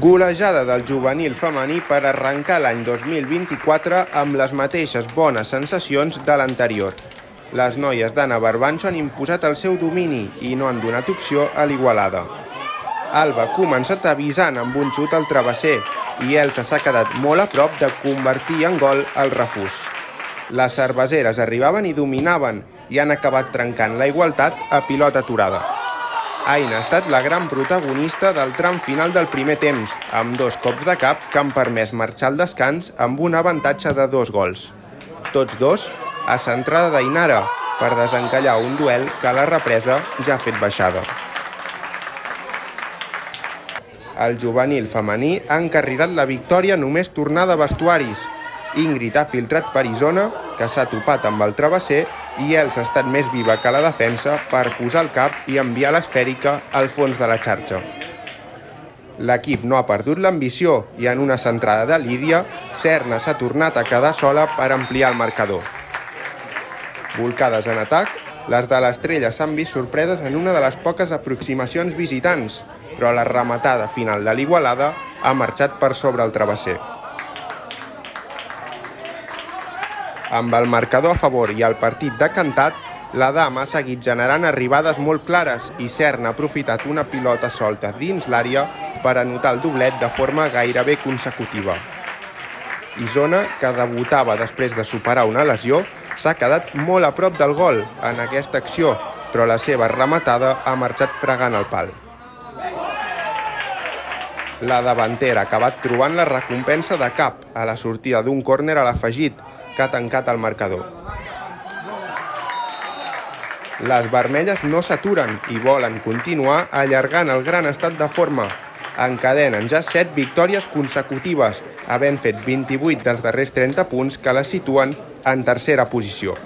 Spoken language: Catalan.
Golejada del juvenil femení per arrencar l'any 2024 amb les mateixes bones sensacions de l'anterior. Les noies d'Anna Barbancho han imposat el seu domini i no han donat opció a l'Igualada. Alba ha començat avisant amb un xut al travesser i Elsa s'ha quedat molt a prop de convertir en gol el refús. Les cerveseres arribaven i dominaven i han acabat trencant la igualtat a pilota aturada. Aina ha estat la gran protagonista del tram final del primer temps, amb 2 cops de cap que han permès marxar al descans amb un avantatge de 2 gols. Tots 2 a centrada d'Ainara per desencallar un duel que a la represa ja ha fet baixada. El juvenil femení ha encarrilat la victòria només tornar de vestuaris. Ingrid ha filtrat per Isona, que s'ha topat amb el travesser, i Elsa ha estat més viva que la defensa per posar el cap i enviar l'esfèrica al fons de la xarxa. L'equip no ha perdut l'ambició i en una centrada de Lídia, Serna s'ha tornat a quedar sola per ampliar el marcador. Bolcades en atac, les de l'Estrella s'han vist sorpreses en una de les poques aproximacions visitants, però la rematada final de l'Igualada ha marxat per sobre el travesser. Amb el marcador a favor i el partit decantat, la dama ha seguit generant arribades molt clares i Serna ha aprofitat una pilota solta dins l'àrea per anotar el doblet de forma gairebé consecutiva. Isona, que debutava després de superar una lesió, s'ha quedat molt a prop del gol en aquesta acció, però la seva rematada ha marxat fregant el pal. La davantera ha acabat trobant la recompensa de cap a la sortida d'un córner a l'afegit, que ha tancat el marcador. Les vermelles no s'aturen i volen continuar allargant el gran estat de forma. Encadenen ja 7 victòries consecutives, havent fet 28 dels darrers 30 punts que les situen en tercera posició.